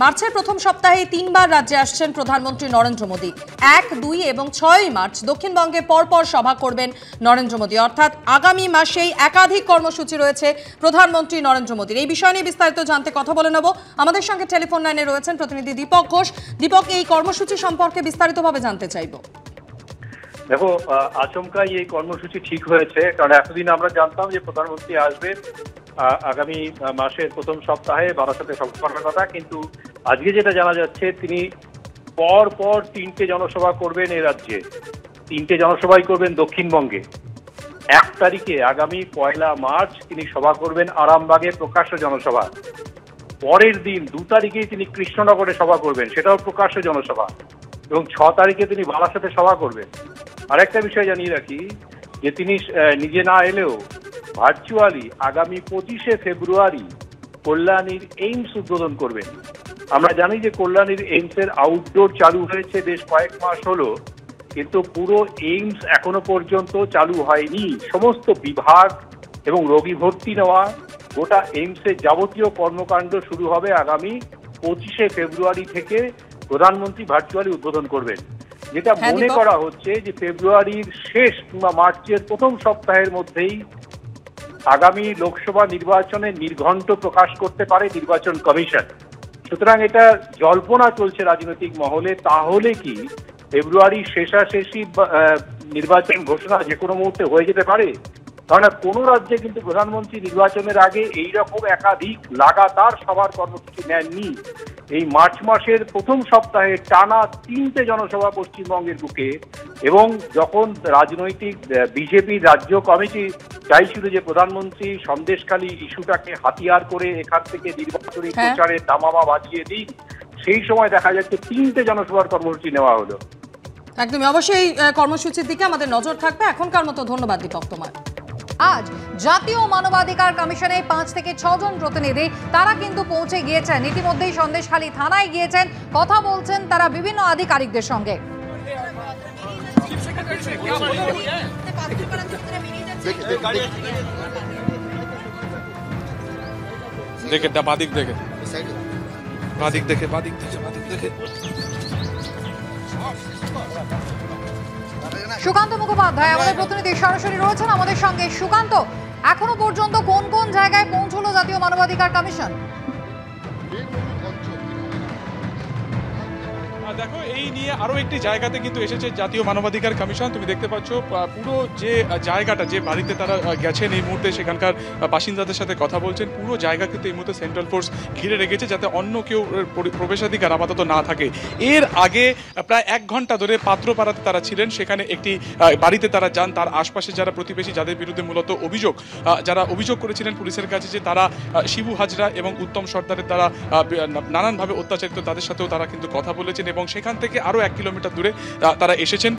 মার্চের প্রথম সপ্তাহে তিনবার রাজ্যে আসছেন প্রধানমন্ত্রী নরেন্দ্র মোদী। 1, 2 এবং 6 মার্চ দক্ষিণবঙ্গে পরপর সভা করবেন নরেন্দ্র মোদী। অর্থাৎ আগামী মাসেই একাধিক কর্মসূচি রয়েছে প্রধানমন্ত্রী নরেন্দ্র মোদীর। এই বিষয় নিয়ে বিস্তারিত জানতে কথা বলে নেব। আমাদের সঙ্গে টেলিফোন লাইনে রয়েছেন প্রতিনিধি দীপক ঘোষ। দীপক, এই কর্মসূচি সম্পর্কে বিস্তারিতভাবে জানতে চাইব। দেখো, আচমকাই এই কর্মসূচি ঠিক হয়েছে, কারণ এতদিন আমরা জানতাম যে প্রধানমন্ত্রী আসবেন আগামী মাসের প্রথম সপ্তাহে বারাসাতে সভা করার কথা, কিন্তু আজকে যেটা জানা যাচ্ছে তিনি পর পর 3টে জনসভা করবেন এই রাজ্যে। 3টে জনসভাই করবেন দক্ষিণবঙ্গে। 1 তারিখে আগামী 1 মার্চ তিনি সভা করবেন আরামবাগে প্রকাশ্য জনসভা। পরের দিন 2 তারিখেই তিনি কৃষ্ণনগরে সভা করবেন, সেটাও প্রকাশ্য জনসভা। এবং 6 তারিখে তিনি বারাসাতে সভা করবেন। আরেকটা বিষয় জানিয়ে রাখি যে তিনি নিজে না এলেও ভার্চুয়ালি আগামী 25শে ফেব্রুয়ারি কল্যাণীর এইমস উদ্বোধন করবেন। আমরা জানি যে কল্যাণীর এইমসের আউটডোর চালু হয়েছে বেশ কয়েক মাস হলো, কিন্তু পুরো এইমস এখনো পর্যন্ত চালু হয়নি। সমস্ত বিভাগ এবং রোগী ভর্তি নেওয়া, গোটা এইমসের যাবতীয় কর্মকাণ্ড শুরু হবে আগামী 25শে ফেব্রুয়ারি থেকে। প্রধানমন্ত্রী ভার্চুয়ালি উদ্বোধন করবেন। যেটা মনে করা হচ্ছে যে ফেব্রুয়ারির শেষ কিংবা মার্চের প্রথম সপ্তাহের মধ্যেই আগামী লোকসভা নির্বাচনের নির্ঘণ্ট প্রকাশ করতে পারে নির্বাচন কমিশন। সুতরাং এটা জল্পনা চলছে রাজনৈতিক মহলে, তাহলে কি ফেব্রুয়ারির শেষাশেষি নির্বাচন ঘোষণা যে কোনো মুহূর্তে হয়ে যেতে পারে? কারণ কোনো রাজ্যে কিন্তু প্রধানমন্ত্রী নির্বাচনের আগে এইরকম একাধিক লাগাতার সভার কর্মসূচি নেননি। এই মার্চ মাসের প্রথম সপ্তাহে টানা 3টে জনসভা পশ্চিমবঙ্গের বুকে। এবং যখন রাজনৈতিক বিজেপি রাজ্য কমিটি চাইছিল যে প্রধানমন্ত্রী সন্দেশখালী ইস্যুটাকে হাতিয়ার করে এখান থেকে নির্বাচনী প্রচারে দামামা বাজিয়ে দিন, সেই সময় দেখা যাচ্ছে 3টে জনসভার কর্মসূচি নেওয়া হলো। একদমই, অবশ্যই কর্মসূচির দিকে আমাদের নজর থাকবে। এখনকার মতো ধন্যবাদ দীপক তোমার। আজ জাতীয় মানবাধিকার কমিশনে 5 থেকে 6 জন প্রতিনিধি তারা কিন্তু পৌঁছে গিয়েছেন। ইতিমধ্যেই সন্দেশখালী থানায় গিয়েছেন, কথা বলছেন তারা বিভিন্ন আধিকারিকদের সঙ্গে। দেখে বাদিক দেখে বাদিক দেখে বাদিক দেখে বাদিক দেখে সুকান্ত মুখোপাধ্যায় আমাদের প্রতিনিধি সরাসরি রয়েছেন আমাদের সঙ্গে। সুকান্ত, এখনো পর্যন্ত কোন কোন জায়গায় পৌঁছলো জাতীয় মানবাধিকার কমিশন? দেখো, এই নিয়ে আরো একটি জায়গাতে কিন্তু এসেছে জাতীয় মানবাধিকার কমিশন। তুমি দেখতে পাচ্ছ পুরো যে জায়গাটা, যে বাড়িতে তারা গেছেন এই মুহূর্তে সেখানকার বাসিন্দাদের সাথে কথা বলছেন। পুরো জায়গা কিন্তু এই মুহূর্তে সেন্ট্রাল ফোর্স ঘিরে রেখেছে, যাতে অন্য কেউ প্রবেশাধিকার আপাতত না থাকে। এর আগে প্রায় 1 ঘন্টা ধরে পাত্রপাড়াতে তারা ছিলেন। সেখানে একটি বাড়িতে তারা যান। তার আশপাশে যারা প্রতিবেশী, যাদের বিরুদ্ধে মূলত যারা অভিযোগ করেছিলেন পুলিশের কাছে যে তারা শিবু হাজরা এবং উত্তম সর্দারের দ্বারা নানানভাবে অত্যাচারিত, তাদের সাথেও তারা কিন্তু কথা বলেছেন। এবং সেখান থেকে আরো 1 কিলোমিটার দূরে তারা এসেছেন।